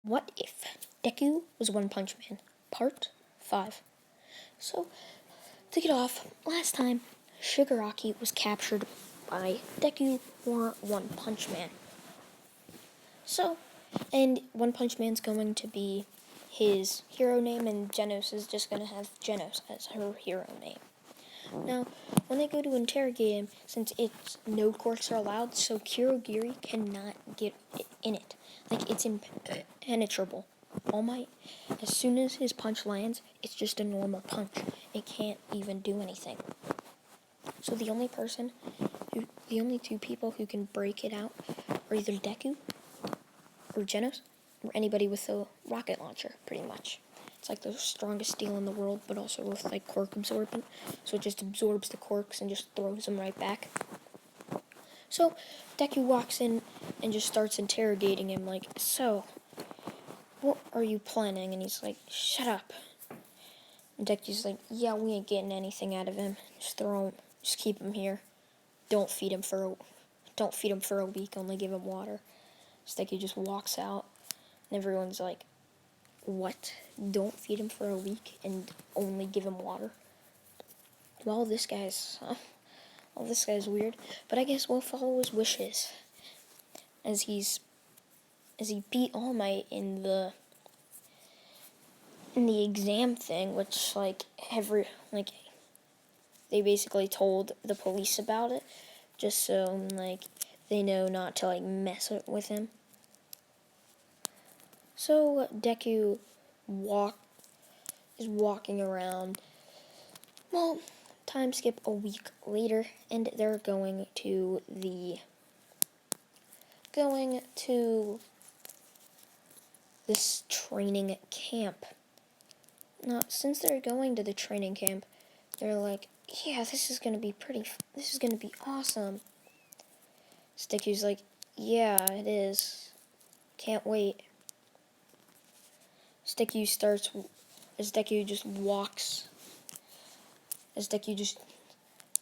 What if Deku was One Punch Man? Part 5. So, to get off, last time, Shigaraki was captured by Deku or One Punch Man. So, and One Punch Man's going to be his hero name, and Genos is just going to have Genos as her hero name. Now, when they go to interrogate him, since it's no quirks are allowed, so Kirogiri cannot get in it. Like, it's impenetrable. All Might, as soon as his punch lands, it's just a normal punch. It can't even do anything. So the only two people who can break it out are either Deku or Genos, or anybody with a rocket launcher, pretty much. It's like the strongest steel in the world, but also with like quirk absorbent. So it just absorbs the quirks and just throws them right back. So Deku walks in and just starts interrogating him like, so, what are you planning? And he's like, shut up. And Deku's like, yeah, we ain't getting anything out of him. Just keep him here. Don't feed him for a week, only give him water. So Deku just walks out, and everyone's like, what? Don't feed him for a week and only give him water? Well, this guy's weird, but I guess we'll follow his wishes. As he beat All Might in the exam thing, which they basically told the police about it, just so they know not to mess with him. So Deku is walking around. Well, time skip a week later, and they're going to this training camp. Now, since they're going to the training camp, they're like, yeah, this is gonna be awesome. Sticky's like, yeah, it is. Can't wait. As Deku just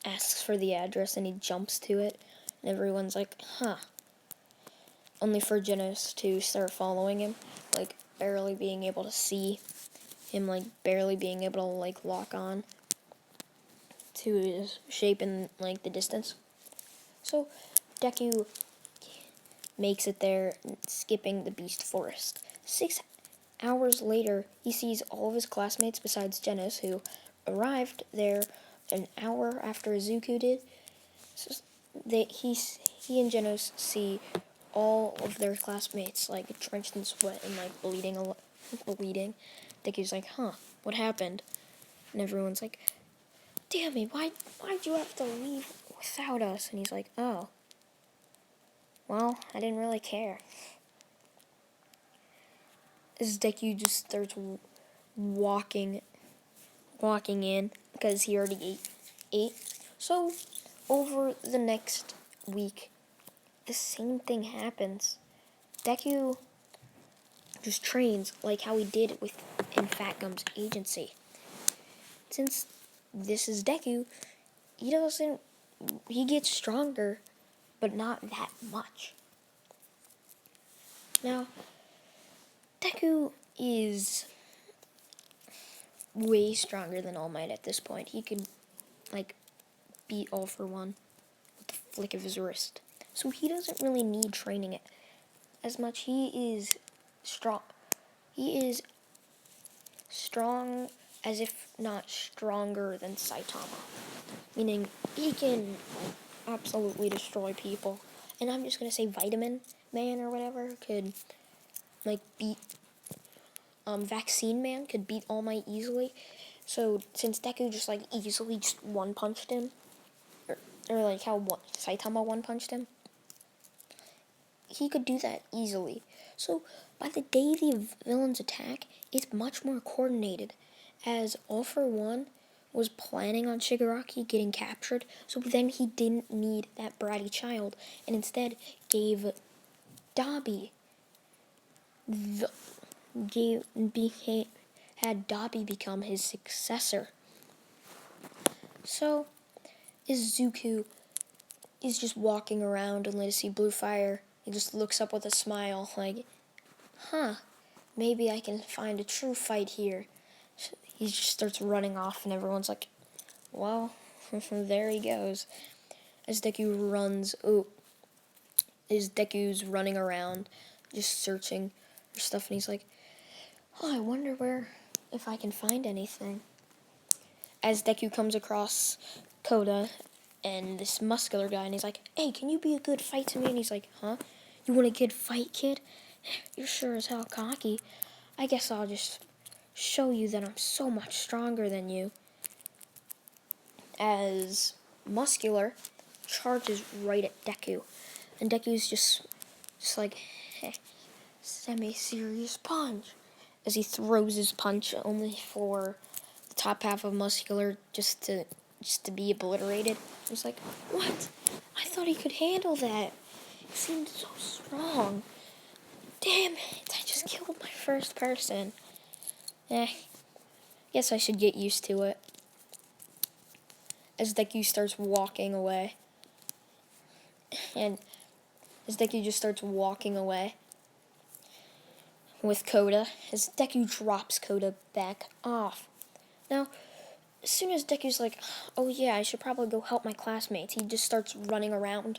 asks for the address and he jumps to it, and everyone's like, huh. Only for Genos to start following him, barely being able to see him, barely being able to lock on to his shape in the distance. So Deku makes it there, skipping the Beast Forest. 6 hours later, he sees all of his classmates besides Genos, who arrived there an hour after Izuku did. So he and Genos see all of their classmates drenched in sweat and bleeding. Dicky's like, huh, what happened? And everyone's like, damn it, why'd you have to leave without us? And he's like, oh, well, I didn't really care. As Deku just starts walking in, because he already ate. So, over the next week, the same thing happens. Deku just trains like how he did in Fat Gum's agency. Since this is Deku, he gets stronger, but not that much. Now, Deku is way stronger than All Might at this point. He could, beat All For One with the flick of his wrist. So he doesn't really need training it as much. He is strong. He is strong as if not stronger than Saitama. Meaning, he can absolutely destroy people. And I'm just going to say Vitamin Man or whatever could, beat... Vaccine Man could beat All Might easily. So, since Deku just, easily just one-punched him, or how Saitama one-punched him, he could do that easily. So, by the day the villains attack, it's much more coordinated, as All For One was planning on Shigaraki getting captured, so then he didn't need that bratty child, and instead had Dabi become his successor. So, Izuku is just walking around and let us see blue fire. He just looks up with a smile, huh, maybe I can find a true fight here. He just starts running off, and everyone's like, well, there he goes. As Deku runs, Deku's running around, just searching for stuff, and he's like, oh, I wonder if I can find anything. As Deku comes across Koda and this muscular guy, and he's like, hey, can you be a good fight to me? And he's like, huh? You want a good fight, kid? You're sure as hell cocky. I guess I'll just show you that I'm so much stronger than you. As Muscular charges right at Deku, and Deku's just like, hey, semi-serious punch. As he throws his punch, only for the top half of Muscular just to be obliterated. He's like, what? I thought he could handle that. He seemed so strong. Damn it, I just killed my first person. Guess I should get used to it. As Deku starts walking away. And as Deku just starts walking away with Koda, as Deku drops Koda back off. Now, as soon as Deku's like, oh yeah, I should probably go help my classmates, he just starts running around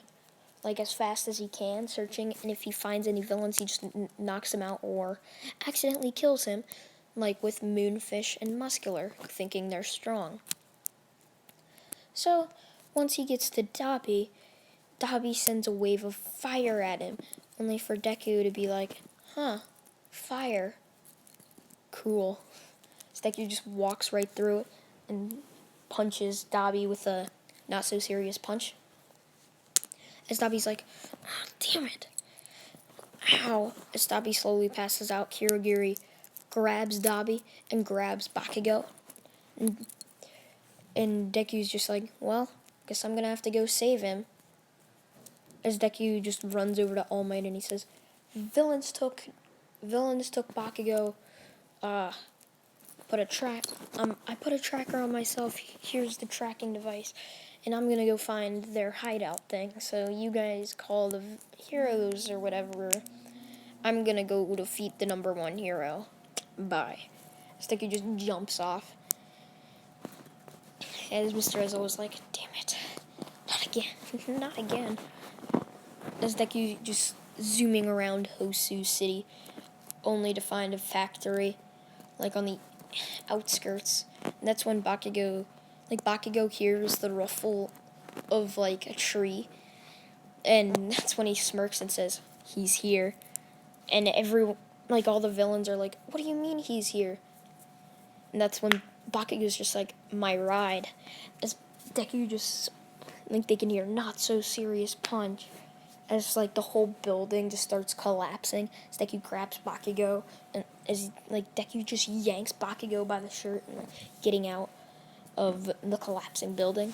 like as fast as he can, searching, and if he finds any villains, he just knocks them out or accidentally kills him, like with Moonfish and Muscular, thinking they're strong. So, once he gets to Dabi sends a wave of fire at him, only for Deku to be like, huh, fire. Cool. So Deku just walks right through it and punches Dabi with a not-so-serious punch. As Dabi's like, oh, damn it. Ow. As Dabi slowly passes out, Kirigiri grabs Dabi and grabs Bakugo. And Deku's just like, well, guess I'm going to have to go save him. As Deku just runs over to All Might and he says, villains took Bakugo, I put a tracker on myself. Here's the tracking device. And I'm going to go find their hideout thing. So you guys call the heroes or whatever. I'm going to go defeat the number 1 hero. Bye. Deku just jumps off. As Mr. Ezzo was like, damn it. Not again. Not again. As Deku just zooming around Hosu City, only to find a factory, like on the outskirts. And that's when Bakugo hears the ruffle of like a tree, and that's when he smirks and says, he's here. And all the villains are like, what do you mean he's here? And that's when Bakugo's just like, my ride. As Deku just, they can hear not so serious punch. As like the whole building just starts collapsing. As Deku grabs Bakugo, and as Deku just yanks Bakugo by the shirt and getting out of the collapsing building.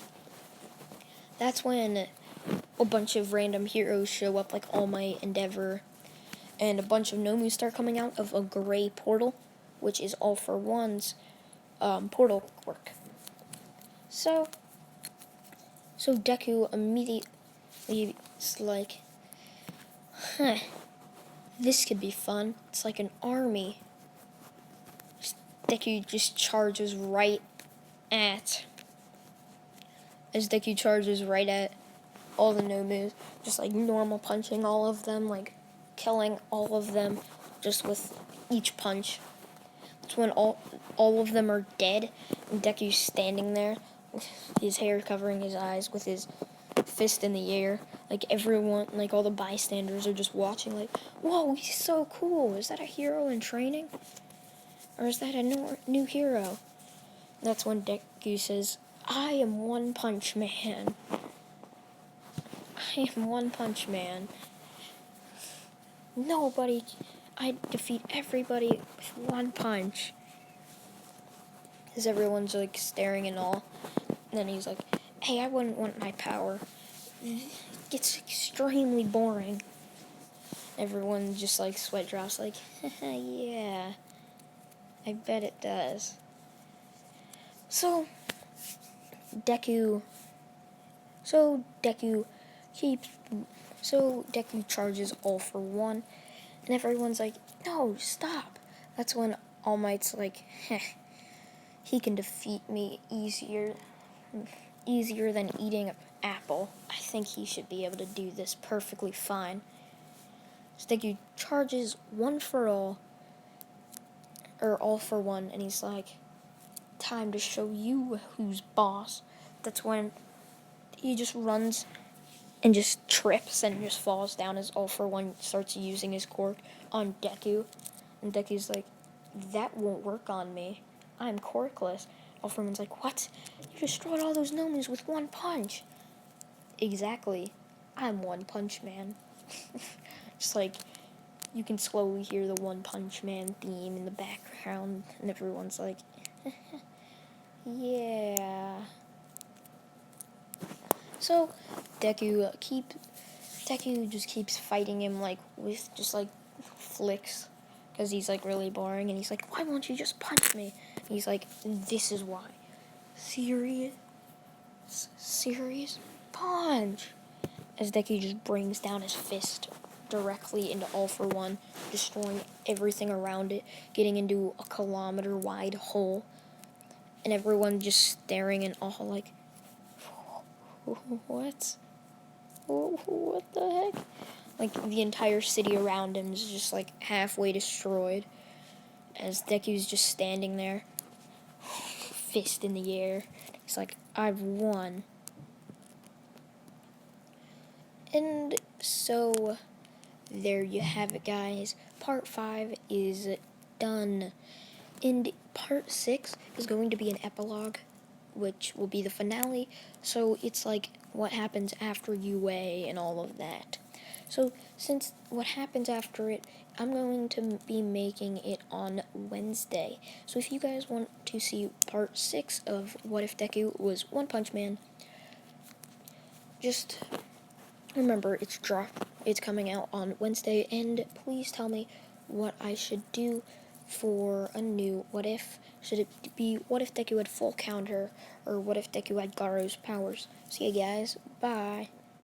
That's when a bunch of random heroes show up, like All Might, Endeavor, and a bunch of Nomus start coming out of a gray portal, which is All for One's portal quirk. So Deku immediately is like, huh, this could be fun. It's like an army. Deku just charges right at all the Nomus, just like normal punching all of them, like killing all of them just with each punch. That's when all of them are dead, and Deku's standing there, his hair covering his eyes, with his fist in the air. Like everyone, like all the bystanders are just watching, like, whoa, he's so cool. Is that a hero in training? Or is that a new hero? That's when Deku says, I am One Punch Man. I am One Punch Man. I defeat everybody with one punch. As everyone's like staring and all. And then he's like, hey, I wouldn't want my power. It gets extremely boring. Everyone just like sweat drops, like, yeah, I bet it does. So Deku charges All for One, and everyone's like, no, stop. That's when All Might's like, heh, he can defeat me easier than eating an apple. I think he should be able to do this perfectly fine. Deku charges one for all, or all for one, and he's like, time to show you who's boss. That's when he just runs and just trips and just falls down as All for One starts using his quirk on Deku. And Deku's like, that won't work on me. I'm quirkless. All for One's like, what? You destroyed all those gnomes with one punch. Exactly. I'm One Punch Man. Just like, you can slowly hear the One Punch Man theme in the background, and everyone's like, yeah. So Deku just keeps fighting him like with just like flicks, because he's like really boring, and he's like, why won't you just punch me? And he's like, this is why. Serious punch. As Deku just brings down his fist directly into All for One, destroying everything around it, getting into a kilometer-wide hole, and everyone just staring and all like, what? What the heck? Like, the entire city around him is just like halfway destroyed, as Deku's just standing there, fist in the air. He's like, I've won. And so, there you have it, guys. Part 5 is done. And part 6 is going to be an epilogue, which will be the finale. So it's like what happens after UA and all of that. So since what happens after it, I'm going to be making it on Wednesday. So if you guys want to see part 6 of What If Deku Was One Punch Man, just remember it's coming out on Wednesday, and please tell me what I should do for a new What If. Should it be What If Deku had full counter, or What If Deku had Garou's powers? See you guys. Bye.